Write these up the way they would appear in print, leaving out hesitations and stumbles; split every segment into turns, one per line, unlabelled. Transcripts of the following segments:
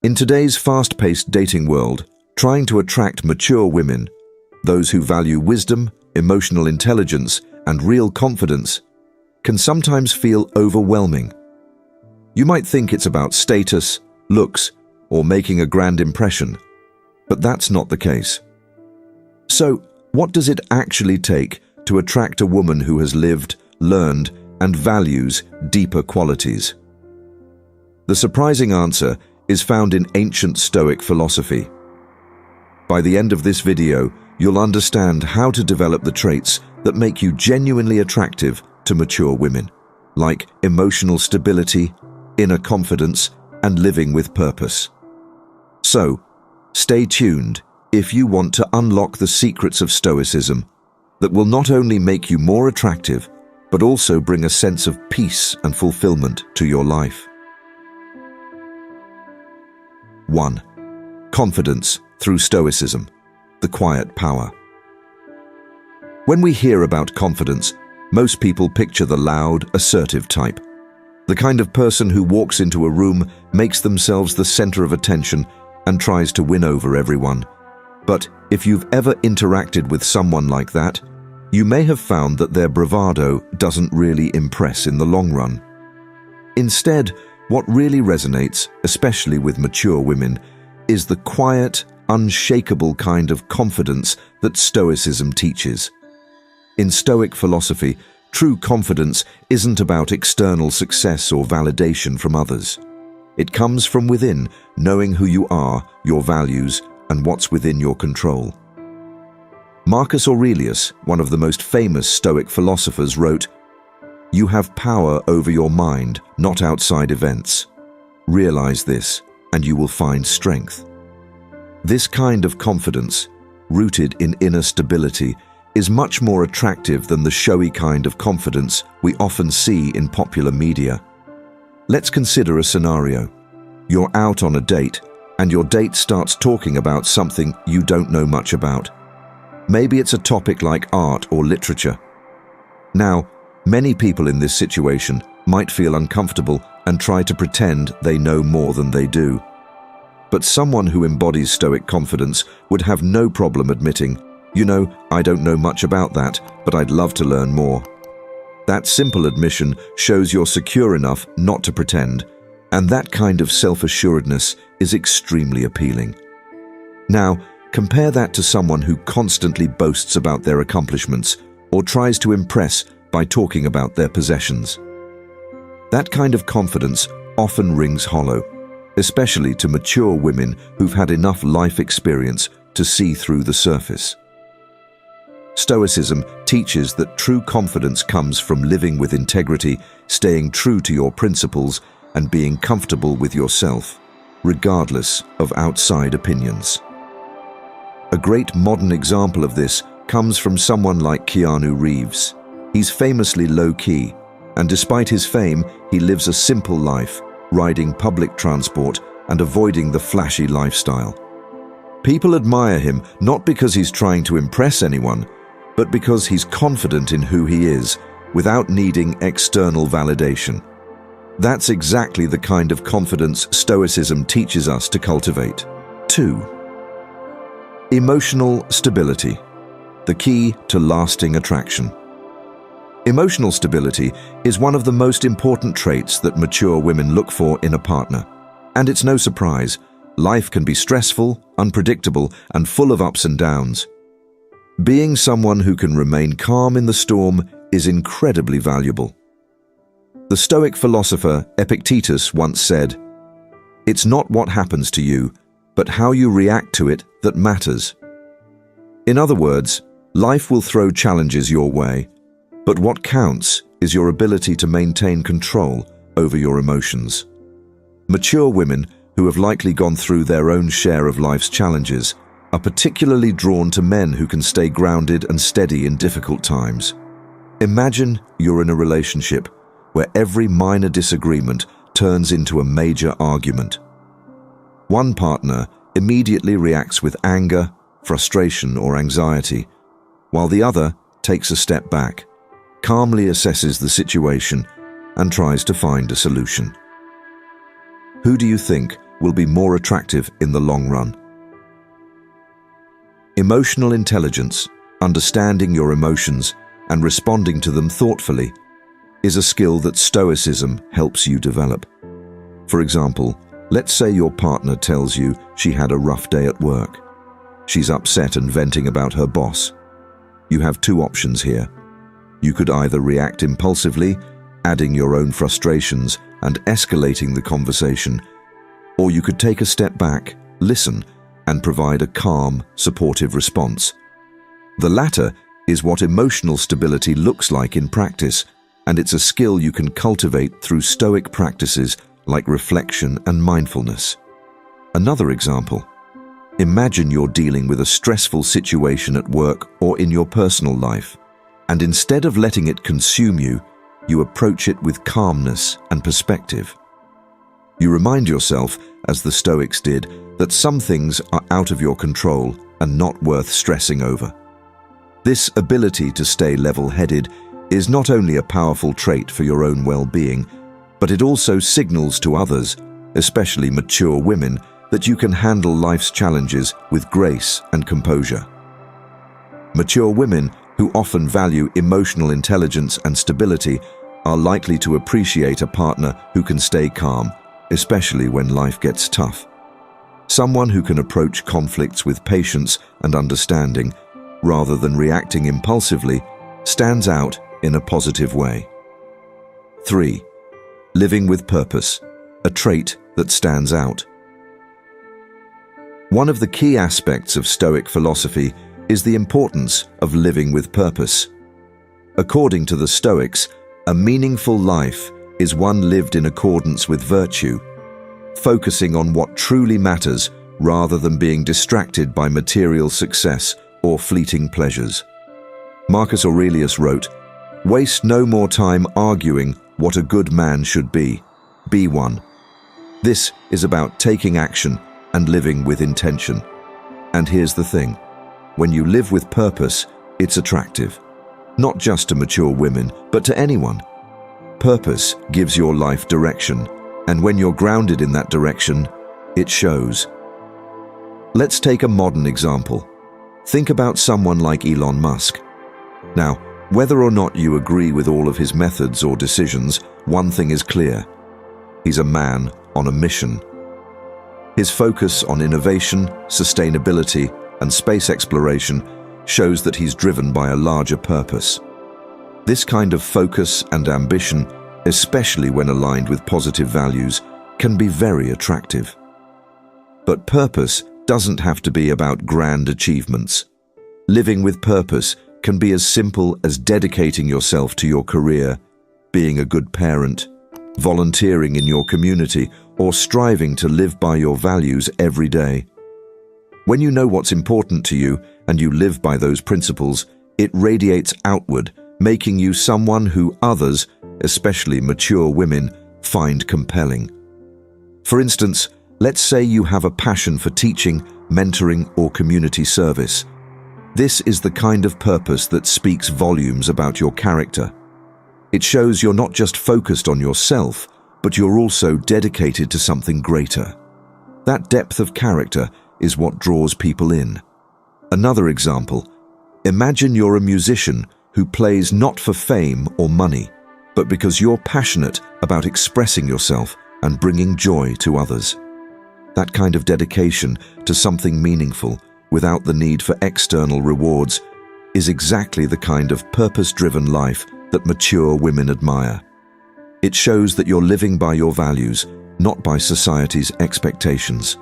In today's fast-paced dating world, trying to attract mature women, those who value wisdom, emotional intelligence, and real confidence, can sometimes feel overwhelming. You might think it's about status, looks, or making a grand impression, but that's not the case. So, what does it actually take to attract a woman who has lived, learned, and values deeper qualities? The surprising answer is found in ancient Stoic philosophy. By the end of this video, you'll understand how to develop the traits that make you genuinely attractive to mature women, like emotional stability, inner confidence, and living with purpose. So, stay tuned if you want to unlock the secrets of Stoicism that will not only make you more attractive, but also bring a sense of peace and fulfillment to your life. 1. Confidence through Stoicism, the quiet power. When we hear about confidence, most people picture the loud, assertive type. The kind of person who walks into a room, makes themselves the center of attention, and tries to win over everyone. But if you've ever interacted with someone like that, you may have found that their bravado doesn't really impress in the long run. Instead, what really resonates, especially with mature women, is the quiet, unshakable kind of confidence that Stoicism teaches. In Stoic philosophy, true confidence isn't about external success or validation from others. It comes from within, knowing who you are, your values, and what's within your control. Marcus Aurelius, one of the most famous Stoic philosophers, wrote, "You have power over your mind, not outside events. Realize this, and you will find strength." This kind of confidence, rooted in inner stability, is much more attractive than the showy kind of confidence we often see in popular media. Let's consider a scenario. You're out on a date, and your date starts talking about something you don't know much about. Maybe it's a topic like art or literature. Now, many people in this situation might feel uncomfortable and try to pretend they know more than they do. But someone who embodies Stoic confidence would have no problem admitting, "You know, I don't know much about that, but I'd love to learn more." That simple admission shows you're secure enough not to pretend, and that kind of self-assuredness is extremely appealing. Now, compare that to someone who constantly boasts about their accomplishments or tries to impress by talking about their possessions. That kind of confidence often rings hollow, especially to mature women who've had enough life experience to see through the surface. Stoicism teaches that true confidence comes from living with integrity, staying true to your principles, and being comfortable with yourself, regardless of outside opinions. A great modern example of this comes from someone like Keanu Reeves. He's famously low-key, and despite his fame, he lives a simple life, riding public transport and avoiding the flashy lifestyle. People admire him not because he's trying to impress anyone, but because he's confident in who he is, without needing external validation. That's exactly the kind of confidence Stoicism teaches us to cultivate. 2. Emotional stability, the key to lasting attraction. Emotional stability is one of the most important traits that mature women look for in a partner. And it's no surprise, life can be stressful, unpredictable, and full of ups and downs. Being someone who can remain calm in the storm is incredibly valuable. The Stoic philosopher Epictetus once said, "It's not what happens to you, but how you react to it that matters." In other words, life will throw challenges your way, but what counts is your ability to maintain control over your emotions. Mature women, who have likely gone through their own share of life's challenges, are particularly drawn to men who can stay grounded and steady in difficult times. Imagine you're in a relationship where every minor disagreement turns into a major argument. One partner immediately reacts with anger, frustration, or anxiety, while the other takes a step back, calmly assesses the situation, and tries to find a solution. Who do you think will be more attractive in the long run. Emotional intelligence, understanding your emotions and responding to them thoughtfully, is a skill that Stoicism helps you develop. For example, let's say your partner tells you she had a rough day at work. She's upset and venting about her boss. You have two options here. You could either react impulsively, adding your own frustrations and escalating the conversation, or you could take a step back, listen, and provide a calm, supportive response. The latter is what emotional stability looks like in practice, and it's a skill you can cultivate through Stoic practices like reflection and mindfulness. Another example. Imagine you're dealing with a stressful situation at work or in your personal life, and instead of letting it consume you, you approach it with calmness and perspective. You remind yourself, as the Stoics did, that some things are out of your control and not worth stressing over. This ability to stay level-headed is not only a powerful trait for your own well-being, but it also signals to others, especially mature women, that you can handle life's challenges with grace and composure. Mature women, who often value emotional intelligence and stability, are likely to appreciate a partner who can stay calm, especially when life gets tough. Someone who can approach conflicts with patience and understanding, rather than reacting impulsively, stands out in a positive way. 3. Living with purpose, a trait that stands out. One of the key aspects of Stoic philosophy is the importance of living with purpose. According to the Stoics, a meaningful life is one lived in accordance with virtue, focusing on what truly matters rather than being distracted by material success or fleeting pleasures. Marcus Aurelius wrote, "Waste no more time arguing what a good man should be. Be one." This is about taking action and living with intention. And here's the thing. When you live with purpose, it's attractive. Not just to mature women, but to anyone. Purpose gives your life direction, and when you're grounded in that direction, it shows. Let's take a modern example. Think about someone like Elon Musk. Now, whether or not you agree with all of his methods or decisions, one thing is clear. He's a man on a mission. His focus on innovation, sustainability, and space exploration shows that he's driven by a larger purpose. This kind of focus and ambition, especially when aligned with positive values, can be very attractive. But purpose doesn't have to be about grand achievements. Living with purpose can be as simple as dedicating yourself to your career, being a good parent, volunteering in your community, or striving to live by your values every day. When you know what's important to you and you live by those principles, it radiates outward, making you someone who others, especially mature women, find compelling. For instance, let's say you have a passion for teaching, mentoring, or community service. This is the kind of purpose that speaks volumes about your character. It shows you're not just focused on yourself, but you're also dedicated to something greater. That depth of character is what draws people in. Another example, imagine you're a musician who plays not for fame or money, but because you're passionate about expressing yourself and bringing joy to others. That kind of dedication to something meaningful without the need for external rewards is exactly the kind of purpose-driven life that mature women admire. It shows that you're living by your values, not by society's expectations.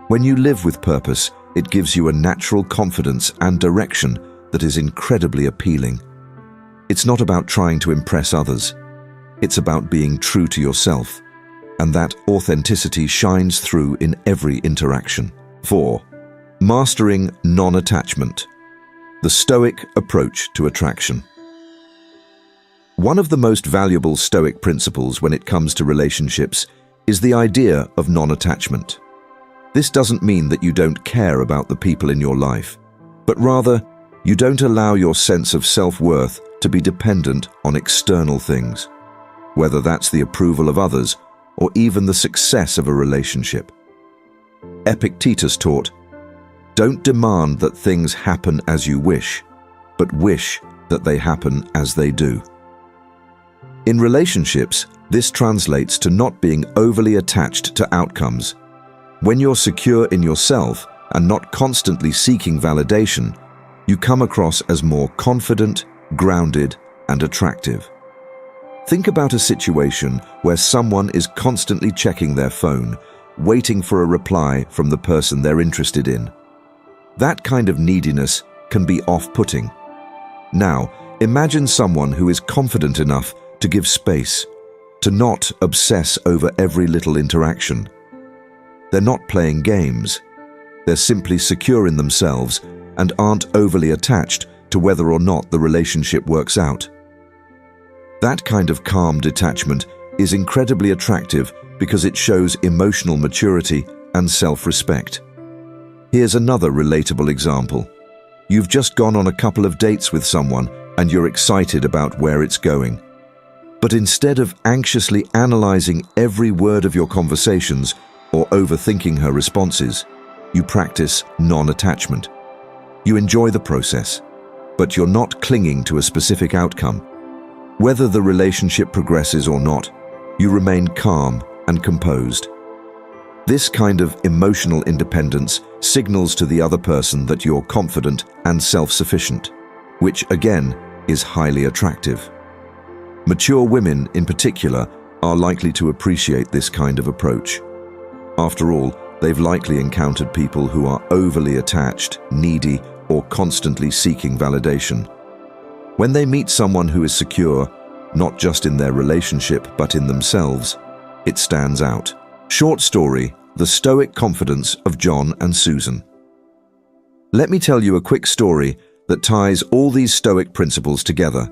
When you live with purpose, it gives you a natural confidence and direction that is incredibly appealing. It's not about trying to impress others. It's about being true to yourself, and that authenticity shines through in every interaction. 4. Mastering non-attachment. The Stoic approach to attraction. One of the most valuable Stoic principles when it comes to relationships is the idea of non-attachment. This doesn't mean that you don't care about the people in your life, but rather, you don't allow your sense of self-worth to be dependent on external things, whether that's the approval of others or even the success of a relationship. Epictetus taught, "Don't demand that things happen as you wish, but wish that they happen as they do." In relationships, this translates to not being overly attached to outcomes. When you're secure in yourself and not constantly seeking validation, you come across as more confident, grounded, and attractive. Think about a situation where someone is constantly checking their phone, waiting for a reply from the person they're interested in. That kind of neediness can be off-putting. Now, imagine someone who is confident enough to give space, to not obsess over every little interaction. They're not playing games. They're simply secure in themselves and aren't overly attached to whether or not the relationship works out. That kind of calm detachment is incredibly attractive because it shows emotional maturity and self-respect. Here's another relatable example. You've just gone on a couple of dates with someone and you're excited about where it's going. But instead of anxiously analyzing every word of your conversations or overthinking her responses, you practice non-attachment. You enjoy the process, but you're not clinging to a specific outcome. Whether the relationship progresses or not, you remain calm and composed. This kind of emotional independence signals to the other person that you're confident and self-sufficient, which again is highly attractive. Mature women in particular are likely to appreciate this kind of approach. After all, they've likely encountered people who are overly attached, needy, or constantly seeking validation. When they meet someone who is secure, not just in their relationship but in themselves, it stands out. Short story, The Stoic Confidence of John and Susan. Let me tell you a quick story that ties all these Stoic principles together: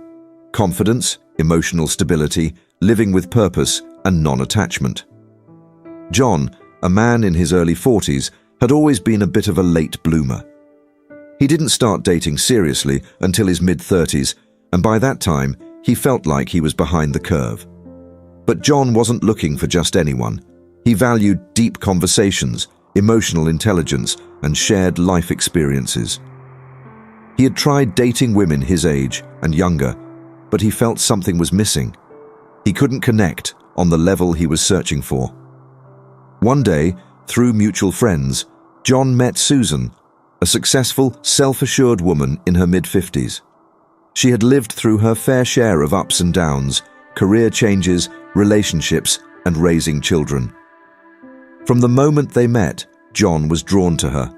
confidence, emotional stability, living with purpose, and non-attachment. John, a man in his early 40s, had always been a bit of a late bloomer. He didn't start dating seriously until his mid-30s, and by that time, he felt like he was behind the curve. But John wasn't looking for just anyone. He valued deep conversations, emotional intelligence, and shared life experiences. He had tried dating women his age and younger, but he felt something was missing. He couldn't connect on the level he was searching for. One day, through mutual friends, John met Susan, a successful, self-assured woman in her mid-50s. She had lived through her fair share of ups and downs, career changes, relationships, and raising children. From the moment they met, John was drawn to her,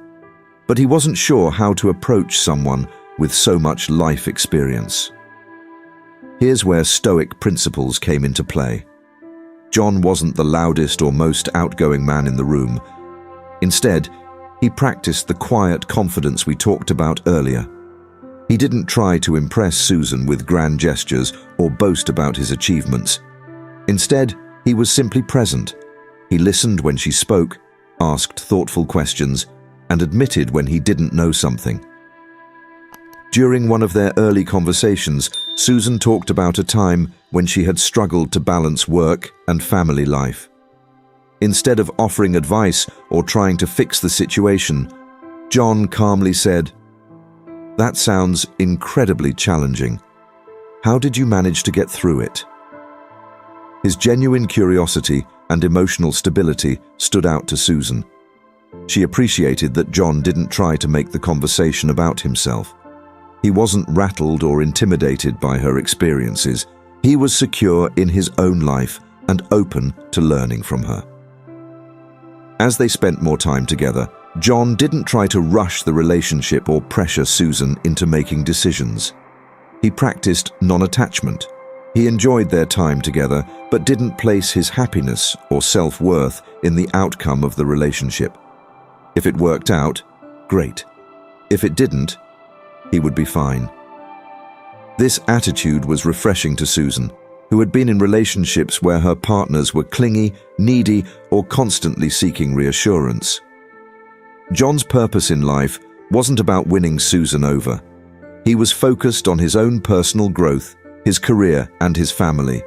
but he wasn't sure how to approach someone with so much life experience. Here's where Stoic principles came into play. John wasn't the loudest or most outgoing man in the room. Instead, he practiced the quiet confidence we talked about earlier. He didn't try to impress Susan with grand gestures or boast about his achievements. Instead, he was simply present. He listened when she spoke, asked thoughtful questions, and admitted when he didn't know something. During one of their early conversations, Susan talked about a time when she had struggled to balance work and family life. Instead of offering advice or trying to fix the situation, John calmly said, "That sounds incredibly challenging. How did you manage to get through it?" His genuine curiosity and emotional stability stood out to Susan. She appreciated that John didn't try to make the conversation about himself. He wasn't rattled or intimidated by her experiences. He was secure in his own life and open to learning from her. As they spent more time together, John didn't try to rush the relationship or pressure Susan into making decisions. He practiced non-attachment. He enjoyed their time together, but didn't place his happiness or self-worth in the outcome of the relationship. If it worked out, great. If it didn't, he would be fine. This attitude was refreshing to Susan, who had been in relationships where her partners were clingy, needy, or constantly seeking reassurance. John's purpose in life wasn't about winning Susan over. He was focused on his own personal growth, his career, and his family.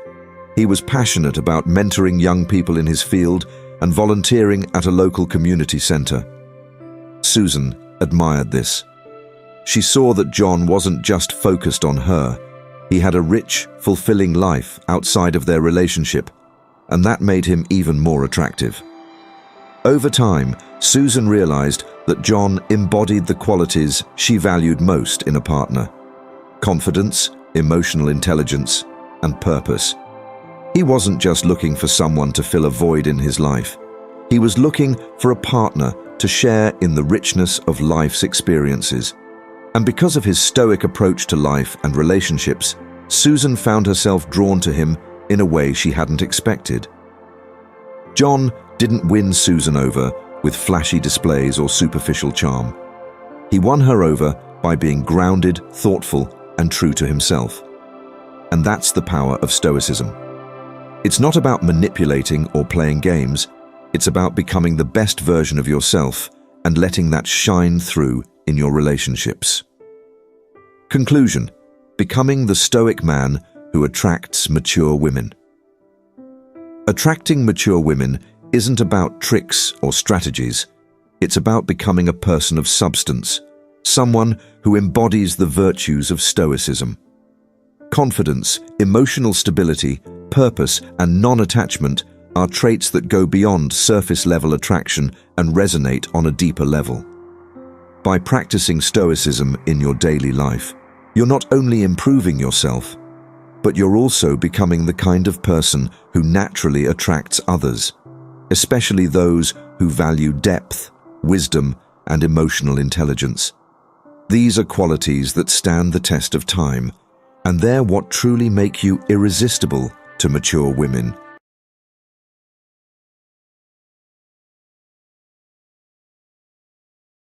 He was passionate about mentoring young people in his field and volunteering at a local community center. Susan admired this. She saw that John wasn't just focused on her. He had a rich, fulfilling life outside of their relationship, and that made him even more attractive. Over time, Susan realized that John embodied the qualities she valued most in a partner: confidence, emotional intelligence, and purpose. He wasn't just looking for someone to fill a void in his life. He was looking for a partner to share in the richness of life's experiences. And because of his stoic approach to life and relationships, Susan found herself drawn to him in a way she hadn't expected. John didn't win Susan over with flashy displays or superficial charm. He won her over by being grounded, thoughtful, and true to himself. And that's the power of Stoicism. It's not about manipulating or playing games. It's about becoming the best version of yourself and letting that shine through in your relationships. Conclusion: becoming the Stoic man who attracts mature women. Attracting mature women isn't about tricks or strategies. It's about becoming a person of substance, someone who embodies the virtues of Stoicism. Confidence, emotional stability, purpose, and non-attachment are traits that go beyond surface-level attraction and resonate on a deeper level. By practicing Stoicism in your daily life, you're not only improving yourself, but you're also becoming the kind of person who naturally attracts others, especially those who value depth, wisdom, and emotional intelligence. These are qualities that stand the test of time, and they're what truly make you irresistible to mature women.